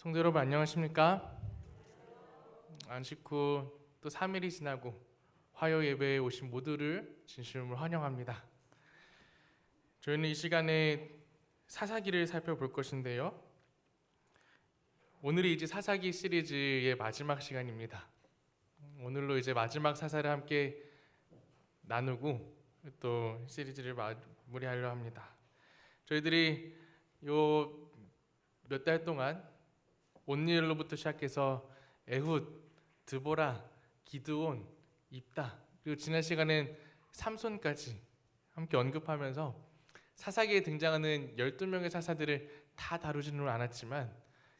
성도 여러분 안녕하십니까? 안식 후 또 3일이 지나고 화요 예배에 오신 모두를 진심으로 환영합니다. 저희는 이 시간에 사사기를 살펴볼 것인데요. 오늘이 이제 사사기 시리즈의 마지막 시간입니다. 오늘로 이제 마지막 사사를 함께 나누고 또 시리즈를 마무리하려 합니다. 저희들이 요 몇 달 동안 온니엘로부터 시작해서 에훗, 드보라, 기드온, 입다 그리고 지난 시간엔 삼손까지 함께 언급하면서 사사기에 등장하는 12명의 사사들을 다 다루지는 않았지만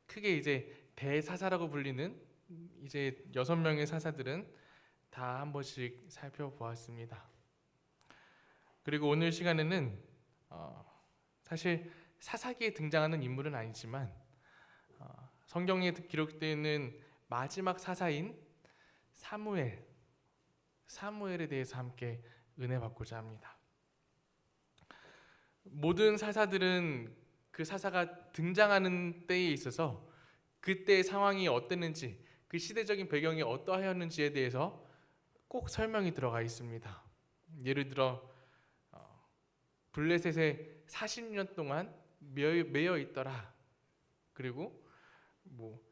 크게 이제 대사사라고 불리는 이제 6명의 사사들은 다 한 번씩 살펴보았습니다. 그리고 오늘 시간에는 사실 사사기에 등장하는 인물은 아니지만 성경에 기록되어 있는 마지막 사사인 사무엘에 대해서 함께 은혜 받고자 합니다. 모든 사사들은 그 사사가 등장하는 때에 있어서 그때의 상황이 어땠는지, 그 시대적인 배경이 어떠하였는지에 대해서 꼭 설명이 들어가 있습니다. 예를 들어 블레셋에 40년 동안 매여 있더라. 그리고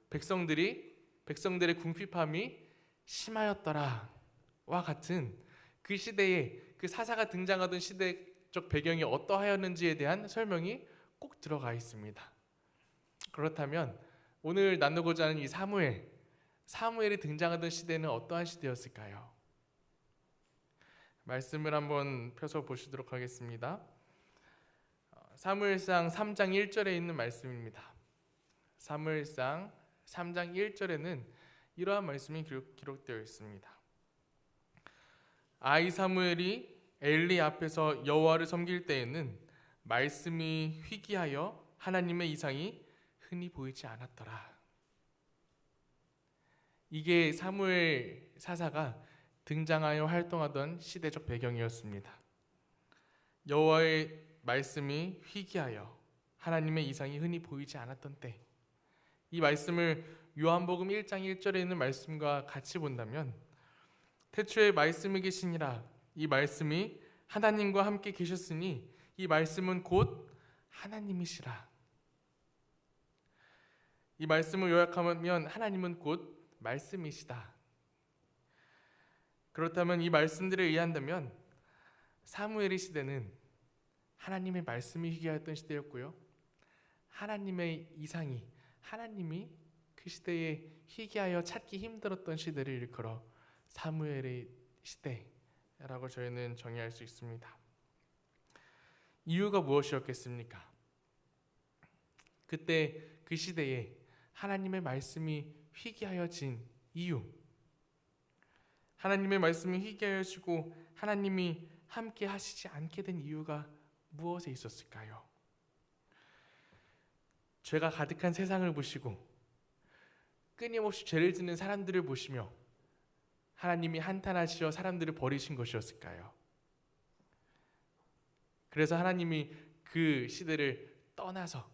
백성들의 궁핍함이 심하였더라와 같은 그 시대에 그 사사가 등장하던 시대적 배경이 어떠하였는지에 대한 설명이 꼭 들어가 있습니다. 그렇다면 오늘 나누고자 하는 이 사무엘이 등장하던 시대는 어떠한 시대였을까요? 말씀을 한번 펴서 보시도록 하겠습니다. 사무엘상 3장 1절에 있는 말씀입니다. 사무엘상 3장 1절에는 이러한 말씀이 기록되어 있습니다. 아이 사무엘이 엘리 앞에서 여호와를 섬길 때에는 말씀이 희귀하여 하나님의 이상이 흔히 보이지 않았더라. 이게 사무엘 사사가 등장하여 활동하던 시대적 배경이었습니다. 여호와의 말씀이 희귀하여 하나님의 이상이 흔히 보이지 않았던 때, 이 말씀을 요한복음 1장 1절에 있는 말씀과 같이 본다면 태초에 말씀이 계시니라, 이 말씀이 하나님과 함께 계셨으니 이 말씀은 곧 하나님이시라. 이 말씀을 요약하면 하나님은 곧 말씀이시다. 그렇다면 이 말씀들에 의한다면 사무엘의 시대는 하나님의 말씀이 희귀하였던 시대였고요, 하나님의 이상이, 하나님이 그 시대에 희귀하여 찾기 힘들었던 시대를 일컬어 사무엘의 시대라고 저희는 정의할 수 있습니다. 이유가 무엇이었겠습니까? 그때 그 시대에 하나님의 말씀이 희귀하여진 이유, 하나님의 말씀이 희귀하여지고 하나님이 함께 하시지 않게 된 이유가 무엇에 있었을까요? 죄가 가득한 세상을 보시고 끊임없이 죄를 짓는 사람들을 보시며 하나님이 한탄하시어 사람들을 버리신 것이었을까요? 그래서 하나님이 그 시대를 떠나서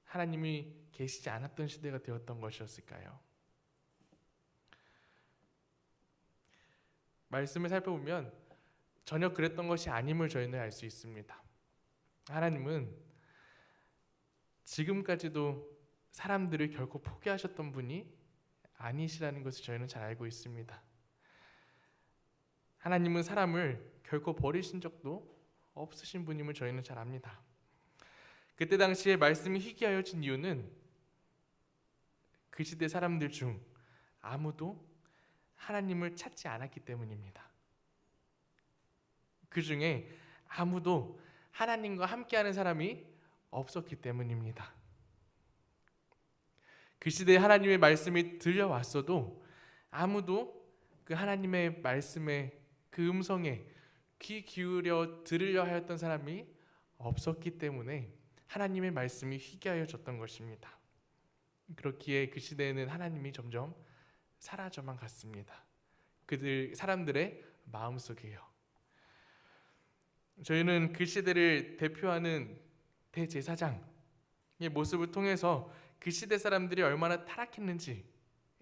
하나님이 계시지 않았던 시대가 되었던 것이었을까요? 말씀을 살펴보면 전혀 그랬던 것이 아님을 저희는 알 수 있습니다. 하나님은 지금까지도 사람들을 결코 포기하셨던 분이 아니시라는 것을 저희는 잘 알고 있습니다. 하나님은 사람을 결코 버리신 적도 없으신 분임을 저희는 잘 압니다. 그때 당시에 말씀이 희귀하여진 이유는 그 시대 사람들 중 아무도 하나님을 찾지 않았기 때문입니다. 그 중에 아무도 하나님과 함께하는 사람이 없었기 때문입니다. 그 시대에 하나님의 말씀이 들려왔어도 아무도 그 하나님의 말씀에, 그 음성에 귀 기울여 들으려 하였던 사람이 없었기 때문에 하나님의 말씀이 희귀하여졌던 것입니다. 그렇기에 그 시대에는 하나님이 점점 사라져만 갔습니다. 사람들의 마음속에요. 저희는 그 시대를 대표하는 대제사장의 모습을 통해서 그 시대 사람들이 얼마나 타락했는지에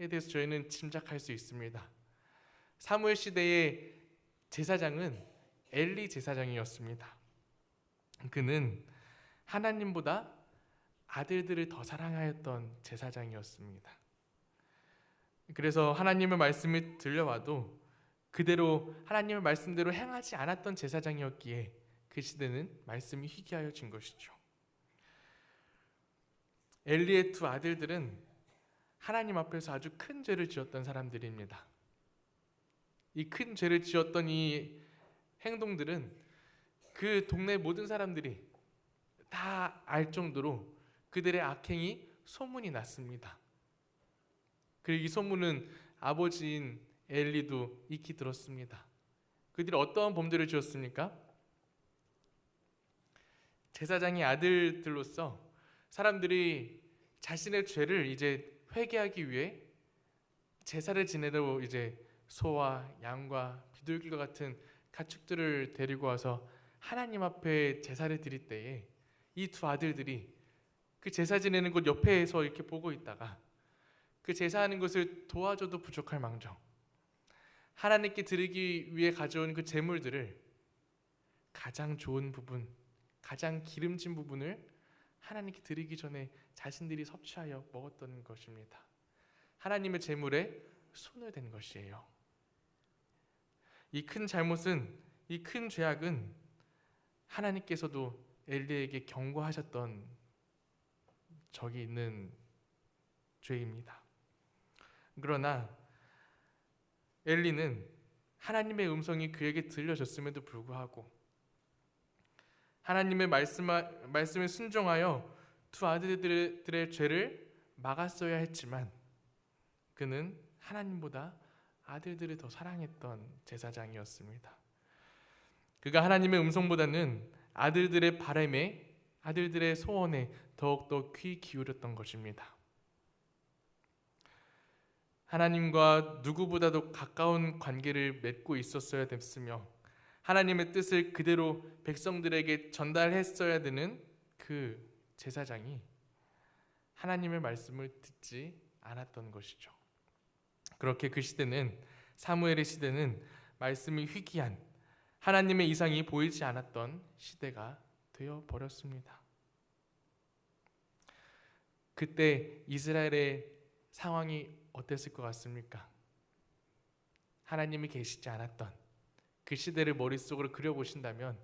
대해서 저희는 짐작할 수 있습니다. 사무엘 시대의 제사장은 엘리 제사장이었습니다. 그는 하나님보다 아들들을 더 사랑하였던 제사장이었습니다. 그래서 하나님의 말씀이 들려와도 그대로 하나님의 말씀대로 행하지 않았던 제사장이었기에 그 시대는 말씀이 희귀하여진 것이죠. 엘리의 두 아들들은 하나님 앞에서 아주 큰 죄를 지었던 사람들입니다. 이 큰 죄를 지었던 이 행동들은 그 동네 모든 사람들이 다 알 정도로 그들의 악행이 소문이 났습니다. 그리고 이 소문은 아버지인 엘리도 익히 들었습니다. 그들이 어떠한 범죄를 지었습니까? 제사장의 아들들로서 사람들이 자신의 죄를 이제 회개하기 위해 제사를 지내러 이제 소와 양과 비둘기와 같은 가축들을 데리고 와서 하나님 앞에 제사를 드릴 때에 이 두 아들들이 그 제사 지내는 곳 옆에서 이렇게 보고 있다가 그 제사하는 것을 도와줘도 부족할 망정 하나님께 드리기 위해 가져온 그 제물들을 가장 좋은 부분, 가장 기름진 부분을 하나님께 드리기 전에 자신들이 섭취하여 먹었던 것입니다. 하나님의 제물에 손을 댄 것이에요. 이 큰 잘못은, 이 큰 죄악은 하나님께서도 엘리에게 경고하셨던 적이 있는 죄입니다. 그러나 엘리는 하나님의 음성이 그에게 들려졌음에도 불구하고 하나님의 말씀에 순종하여 두 아들들의 죄를 막았어야 했지만 그는 하나님보다 아들들을 더 사랑했던 제사장이었습니다. 그가 하나님의 음성보다는 아들들의 바람에, 아들들의 소원에 더욱더 귀 기울였던 것입니다. 하나님과 누구보다도 가까운 관계를 맺고 있었어야 됐으며 하나님의 뜻을 그대로 백성들에게 전달했어야 되는 그 제사장이 하나님의 말씀을 듣지 않았던 것이죠. 그렇게 그 시대는, 사무엘의 시대는 말씀이 희귀한 하나님의 이상이 보이지 않았던 시대가 되어 버렸습니다. 그때 이스라엘의 상황이 어땠을 것 같습니까? 하나님이 계시지 않았던 그 시대를 머릿속으로 그려보신다면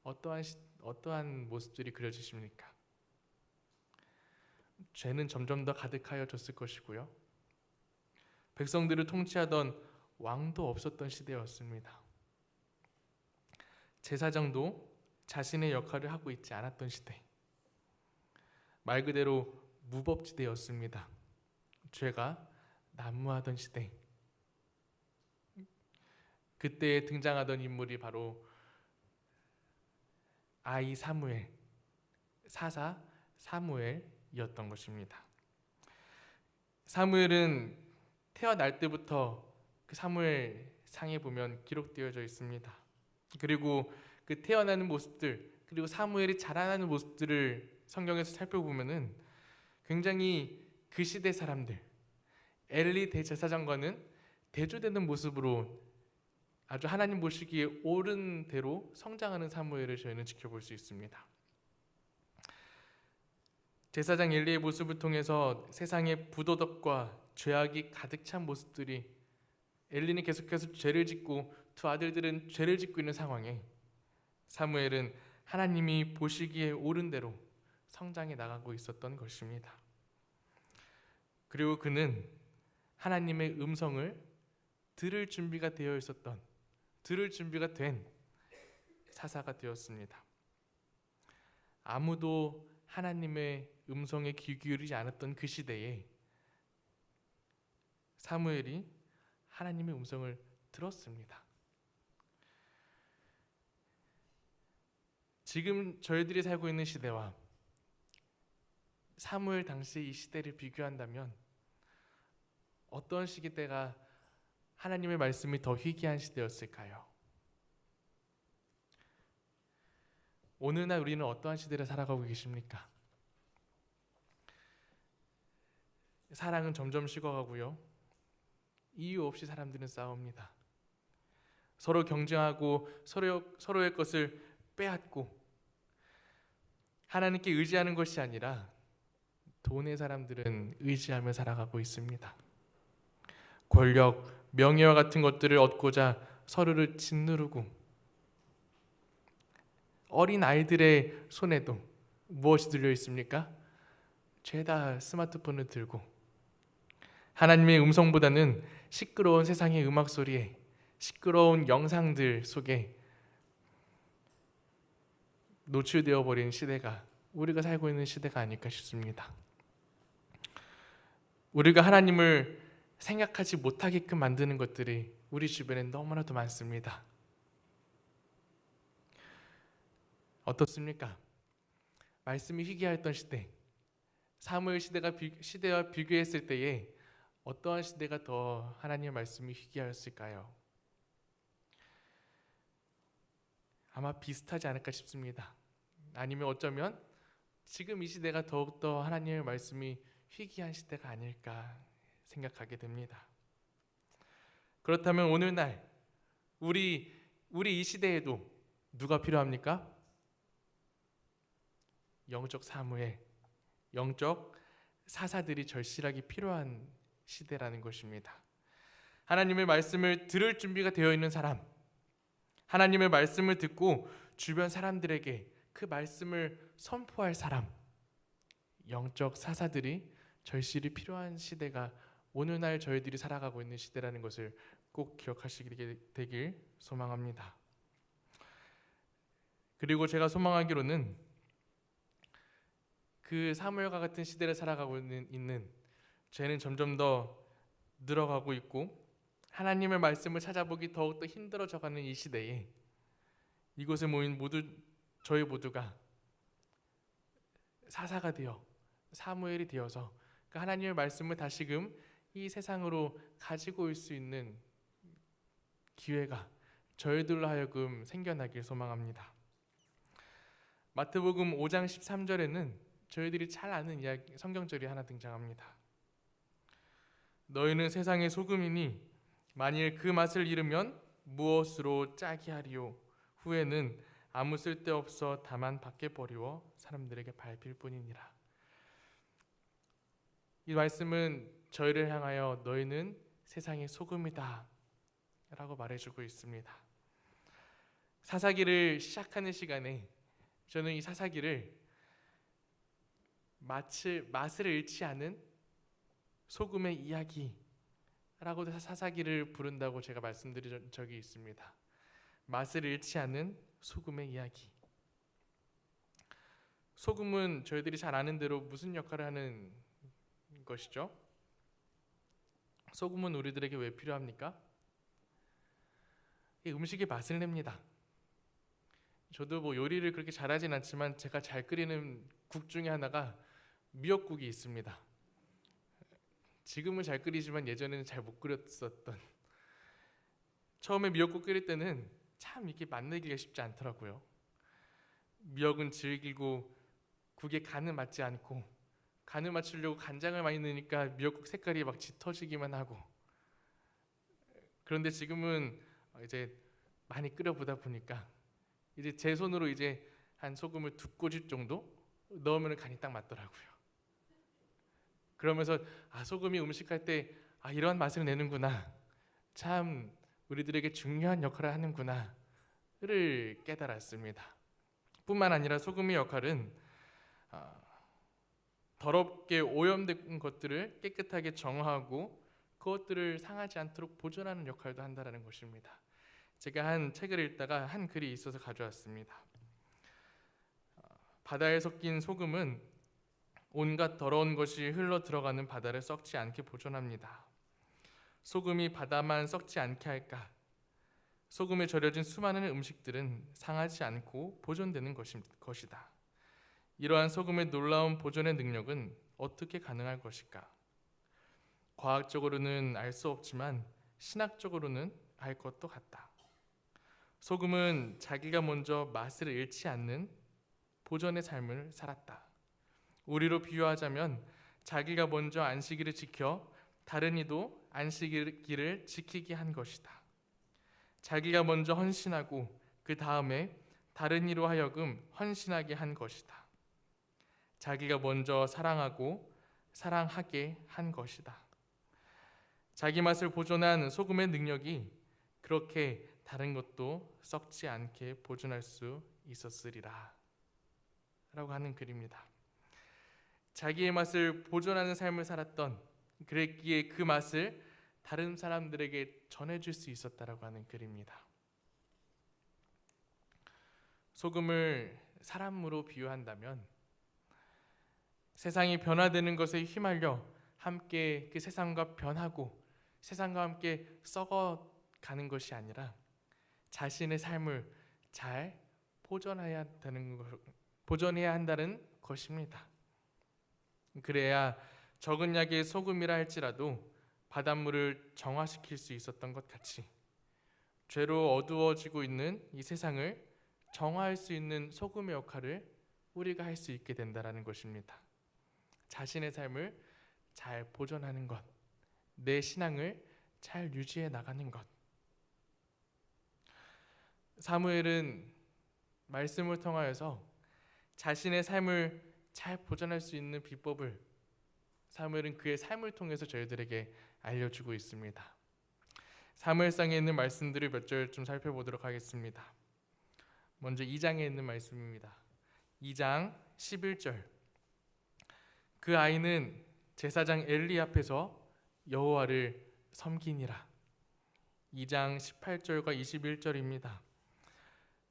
어떠한 모습들이 그려지십니까? 죄는 점점 더 가득하여졌을 것이고요. 백성들을 통치하던 왕도 없었던 시대였습니다. 제사장도 자신의 역할을 하고 있지 않았던 시대. 말 그대로 무법지대였습니다. 죄가 난무하던 시대. 그때 등장하던 인물이 바로 아이 사무엘, 사사 사무엘이었던 것입니다. 사무엘은 태어날 때부터 그 사무엘 상에 보면 기록되어져 있습니다. 그리고 그 태어나는 모습들, 그리고 사무엘이 자라나는 모습들을 성경에서 살펴보면은 굉장히 그 시대 사람들, 엘리 대제사장과는 대조되는 모습으로 아주 하나님 보시기에 옳은 대로 성장하는 사무엘을 저희는 지켜볼 수 있습니다. 제사장 엘리의 모습을 통해서 세상의 부도덕과 죄악이 가득 찬 모습들이, 엘리는 계속해서 죄를 짓고 두 아들들은 죄를 짓고 있는 상황에 사무엘은 하나님이 보시기에 옳은 대로 성장해 나가고 있었던 것입니다. 그리고 그는 하나님의 음성을 들을 준비가 되어 있었던, 들을 준비가 된 사사가 되었습니다. 아무도 하나님의 음성에 귀 기울이지 않았던 그 시대에 사무엘이 하나님의 음성을 들었습니다. 지금 저희들이 살고 있는 시대와 사무엘 당시 이 시대를 비교한다면 어떤 시대가 하나님의 말씀이 더 희귀한 시대였을까요? 오늘날 우리는 어떠한 시대를 살아가고 계십니까? 사랑은 점점 식어가고요. 이유 없이 사람들은 싸웁니다. 서로 경쟁하고 서로의 것을 빼앗고 하나님께 의지하는 것이 아니라 돈의 사람들은 의지하며 살아가고 있습니다. 권력, 명예와 같은 것들을 얻고자 서로를 짓누르고 어린 아이들의 손에도 무엇이 들려 있습니까? 죄다 스마트폰을 들고 하나님의 음성보다는 시끄러운 세상의 음악 소리에 시끄러운 영상들 속에 노출되어 버린 시대가 우리가 살고 있는 시대가 아닐까 싶습니다. 우리가 하나님을 생각하지 못하게끔 만드는 것들이 우리 주변에 너무나도 많습니다. 어떻습니까? 말씀이 희귀하였던 시대, 사무엘 시대와 비교했을 때에 어떠한 시대가 더 하나님의 말씀이 희귀하였을까요? 아마 비슷하지 않을까 싶습니다. 아니면 어쩌면 지금 이 시대가 더욱더 하나님의 말씀이 희귀한 시대가 아닐까 생각하게 됩니다. 그렇다면 오늘날 우리 이 시대에도 누가 필요합니까? 영적 사무엘, 영적 사사들이 절실하게 필요한 시대라는 것입니다. 하나님의 말씀을 들을 준비가 되어 있는 사람, 하나님의 말씀을 듣고 주변 사람들에게 그 말씀을 선포할 사람, 영적 사사들이 절실히 필요한 시대가 오늘날 저희들이 살아가고 있는 시대라는 것을 꼭 기억하시게 되길 소망합니다. 그리고 제가 소망하기로는 그 사무엘과 같은 시대를 살아가고 있는 죄는 점점 더 늘어가고 있고 하나님의 말씀을 찾아보기 더욱더 힘들어져가는 이 시대에 이곳에 모인 저희 모두가 사사가 되어 사무엘이 되어서 그 하나님의 말씀을 다시금 이 세상으로 가지고 올 수 있는 기회가 저희들로 하여금 생겨나길 소망합니다. 마태복음 5장 13절에는 저희들이 잘 아는 성경절이 하나 등장합니다. 너희는 세상의 소금이니 만일 그 맛을 잃으면 무엇으로 짜게 하리요? 후에는 아무 쓸데없어 다만 밖에 버리워 사람들에게 밟힐 뿐이니라. 이 말씀은 저희를 향하여 너희는 세상의 소금이다 라고 말해주고 있습니다. 사사기를 시작하는 시간에 저는 이 사사기를 맛을 잃지 않은 소금의 이야기라고 사사기를 부른다고 제가 말씀드린 적이 있습니다. 맛을 잃지 않은 소금의 이야기. 소금은 저희들이 잘 아는 대로 무슨 역할을 하는 것이죠? 소금은 우리들에게 왜 필요합니까? 이 음식의 맛을 냅니다. 저도 요리를 그렇게 잘하진 않지만 제가 잘 끓이는 국 중에 하나가 미역국이 있습니다. 지금은 잘 끓이지만 예전에는 잘 못 끓였었던. 처음에 미역국 끓일 때는 참 이렇게 맛내기가 쉽지 않더라고요. 미역은 질기고 국에 간을 맞지 않고 간을 맞추려고 간장을 많이 넣으니까 미역국 색깔이 막 짙어지기만 하고. 그런데 지금은 이제 많이 끓여보다 보니까 이제 제 손으로 이제 한 소금을 2꼬집 정도 넣으면 간이 딱 맞더라고요. 그러면서 소금이 음식할 때 이런 맛을 내는구나, 참 우리들에게 중요한 역할을 하는구나를 깨달았습니다. 뿐만 아니라 소금의 역할은 더럽게 오염된 것들을 깨끗하게 정화하고 그것들을 상하지 않도록 보존하는 역할도 한다는 것입니다. 제가 한 책을 읽다가 한 글이 있어서 가져왔습니다. 바다에 섞인 소금은 온갖 더러운 것이 흘러 들어가는 바다를 썩지 않게 보존합니다. 소금이 바다만 썩지 않게 할까? 소금에 절여진 수많은 음식들은 상하지 않고 보존되는 것이다. 이러한 소금의 놀라운 보존의 능력은 어떻게 가능할 것일까? 과학적으로는 알 수 없지만 신학적으로는 알 것도 같다. 소금은 자기가 먼저 맛을 잃지 않는 보존의 삶을 살았다. 우리로 비유하자면 자기가 먼저 안식일을 지켜 다른 이도 안식일을 지키게 한 것이다. 자기가 먼저 헌신하고 그 다음에 다른 이로 하여금 헌신하게 한 것이다. 자기가 먼저 사랑하고 사랑하게 한 것이다. 자기 맛을 보존한 소금의 능력이 그렇게 다른 것도 썩지 않게 보존할 수 있었으리라 라고 하는 글입니다. 자기의 맛을 보존하는 삶을 살았던, 그랬기에 그 맛을 다른 사람들에게 전해줄 수 있었다라고 하는 글입니다. 소금을 사람으로 비유한다면 세상이 변화되는 것에 휘말려 함께 그 세상과 변하고 세상과 함께 썩어가는 것이 아니라 자신의 삶을 잘 보존해야 한다는 것입니다. 그래야 적은 약의 소금이라 할지라도 바닷물을 정화시킬 수 있었던 것 같이 죄로 어두워지고 있는 이 세상을 정화할 수 있는 소금의 역할을 우리가 할 수 있게 된다는 것입니다. 자신의 삶을 잘 보존하는 것, 내 신앙을 잘 유지해 나가는 것. 사무엘은 말씀을 통하여서 자신의 삶을 잘 보존할 수 있는 비법을 사무엘은 그의 삶을 통해서 저희들에게 알려주고 있습니다. 사무엘상에 있는 말씀들을 몇 절 좀 살펴보도록 하겠습니다. 먼저 2장에 있는 말씀입니다. 2장 11절. 그 아이는 제사장 엘리 앞에서 여호와를 섬기니라. 2장 18절과 21절입니다.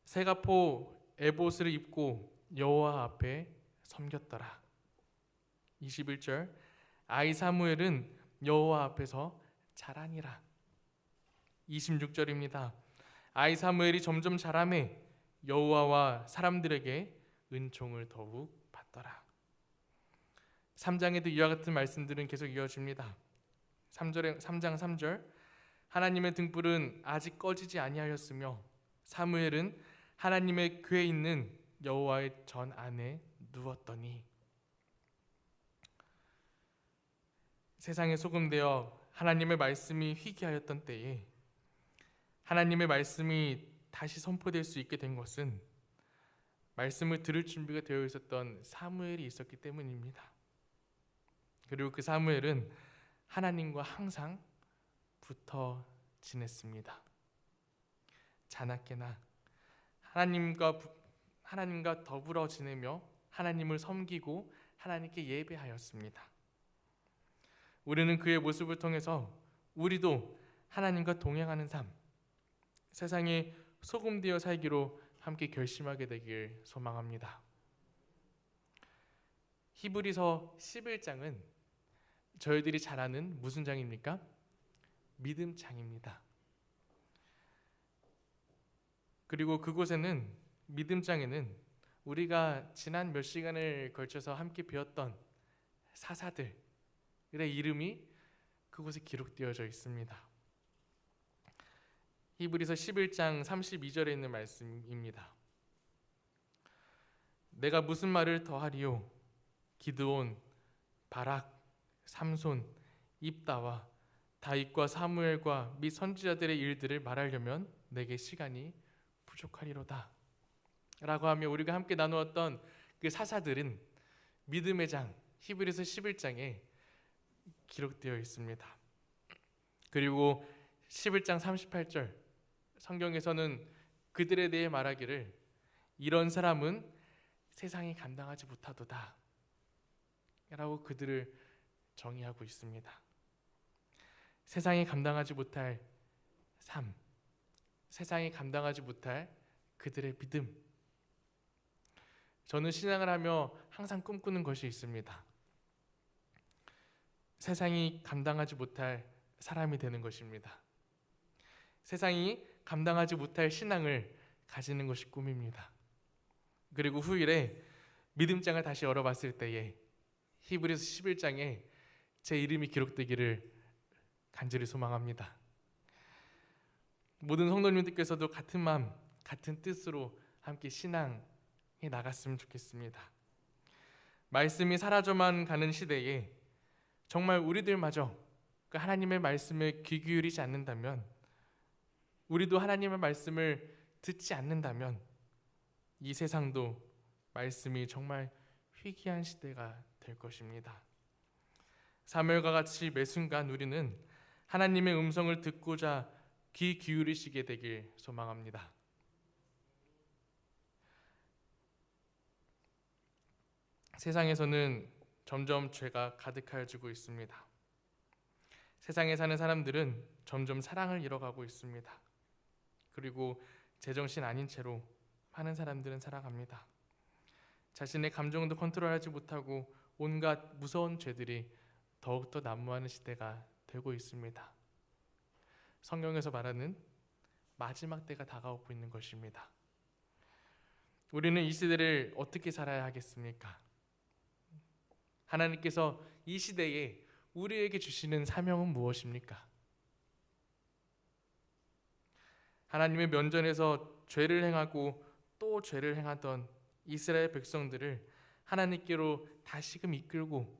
새가포 에봇을 입고 여호와 앞에 섬겼더라. 21절. 아이 사무엘은 여호와 앞에서 자라니라. 26절입니다. 아이 사무엘이 점점 자라매 여호와와 사람들에게 은총을 더욱 받더라. 3장에도 이와 같은 말씀들은 계속 이어집니다. 3장 3절. 하나님의 등불은 아직 꺼지지 아니하였으며 사무엘은 하나님의 궤에 있는 여호와의 전 안에 누웠더니. 세상에 소금되어 하나님의 말씀이 희귀하였던 때에 하나님의 말씀이 다시 선포될 수 있게 된 것은 말씀을 들을 준비가 되어 있었던 사무엘이 있었기 때문입니다. 그리고 그 사무엘은 하나님과 항상 붙어 지냈습니다. 자나깨나 하나님과 더불어 지내며 하나님을 섬기고 하나님께 예배하였습니다. 우리는 그의 모습을 통해서 우리도 하나님과 동행하는 삶, 세상에 소금되어 살기로 함께 결심하게 되길 소망합니다. 히브리서 11장은 저희들이 잘 아는 무슨 장입니까? 믿음 장입니다. 그리고 그곳에는 믿음 장에는 우리가 지난 몇 시간을 걸쳐서 함께 배웠던 사사들의 이름이 그곳에 기록되어져 있습니다. 히브리서 11장 32절에 있는 말씀입니다. 내가 무슨 말을 더하리요? 기드온, 바락, 삼손, 입다와 다윗과 사무엘과 및 선지자들의 일들을 말하려면 내게 시간이 부족하리로다 라고 하며 우리가 함께 나누었던 그 사사들은 믿음의 장 히브리서 11장에 기록되어 있습니다. 그리고 11장 38절 성경에서는 그들에 대해 말하기를 이런 사람은 세상이 감당하지 못하도다 라고 그들을 정의하고 있습니다. 세상이 감당하지 못할 삶, 세상이 감당하지 못할 그들의 믿음. 저는 신앙을 하며 항상 꿈꾸는 것이 있습니다. 세상이 감당하지 못할 사람이 되는 것입니다. 세상이 감당하지 못할 신앙을 가지는 것이 꿈입니다. 그리고 후일에 믿음장을 다시 열어봤을 때에 히브리서 11장에 제 이름이 기록되기를 간절히 소망합니다. 모든 성도님들께서도 같은 마음, 같은 뜻으로 함께 신앙에 나갔으면 좋겠습니다. 말씀이 사라져만 가는 시대에 정말 우리들마저 그 하나님의 말씀에 귀 기울이지 않는다면, 우리도 하나님의 말씀을 듣지 않는다면 이 세상도 말씀이 정말 희귀한 시대가 될 것입니다. 사무엘과 같이 매 순간 우리는 하나님의 음성을 듣고자 귀 기울이시게 되길 소망합니다. 세상에서는 점점 죄가 가득해지고 있습니다. 세상에 사는 사람들은 점점 사랑을 잃어가고 있습니다. 그리고 제정신 아닌 채로 많은 사람들은 살아갑니다. 자신의 감정도 컨트롤하지 못하고 온갖 무서운 죄들이 더욱더 난무하는 시대가 되고 있습니다. 성경에서 말하는 마지막 때가 다가오고 있는 것입니다. 우리는 이 시대를 어떻게 살아야 하겠습니까? 하나님께서 이 시대에 우리에게 주시는 사명은 무엇입니까? 하나님의 면전에서 죄를 행하고 또 죄를 행하던 이스라엘 백성들을 하나님께로 다시금 이끌고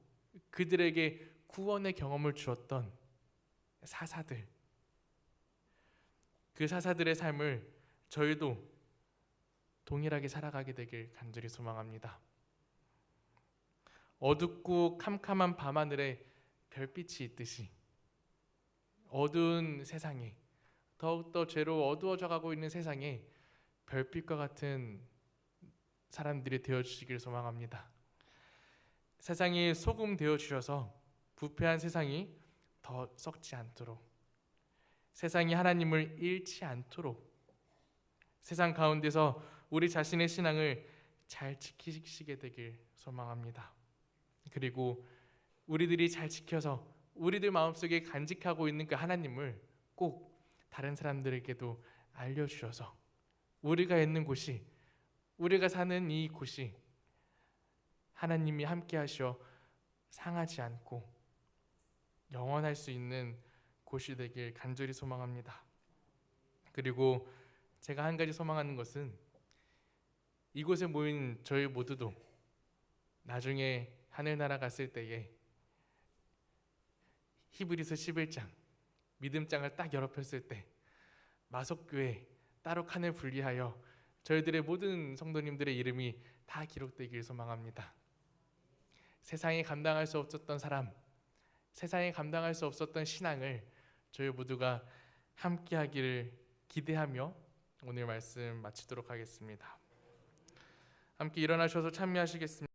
그들에게 구원의 경험을 주었던 사사들, 그 사사들의 삶을 저희도 동일하게 살아가게 되길 간절히 소망합니다. 어둡고 캄캄한 밤하늘에 별빛이 있듯이 어두운 세상에, 더욱더 죄로 어두워져 가고 있는 세상에 별빛과 같은 사람들이 되어주시길 소망합니다. 세상이 소금 되어주셔서 부패한 세상이 더 썩지 않도록, 세상이 하나님을 잃지 않도록 세상 가운데서 우리 자신의 신앙을 잘 지키시게 되길 소망합니다. 그리고 우리들이 잘 지켜서 우리들 마음속에 간직하고 있는 그 하나님을 꼭 다른 사람들에게도 알려주셔서 우리가 있는 곳이, 우리가 사는 이 곳이 하나님이 함께 하셔 상하지 않고 영원할 수 있는 곳이 되길 간절히 소망합니다. 그리고 제가 한 가지 소망하는 것은 이곳에 모인 저희 모두도 나중에 하늘나라 갔을 때에 히브리서 11장 믿음장을 딱 열어 폈을 때 마석교회 따로 칸을 분리하여 저희들의 모든 성도님들의 이름이 다 기록되길 소망합니다. 세상에 감당할 수 없었던 사람, 세상에 감당할 수 없었던 신앙을 저희 모두가 함께 하기를 기대하며 오늘 말씀 마치도록 하겠습니다. 함께 일어나셔서 참여하시겠습니다.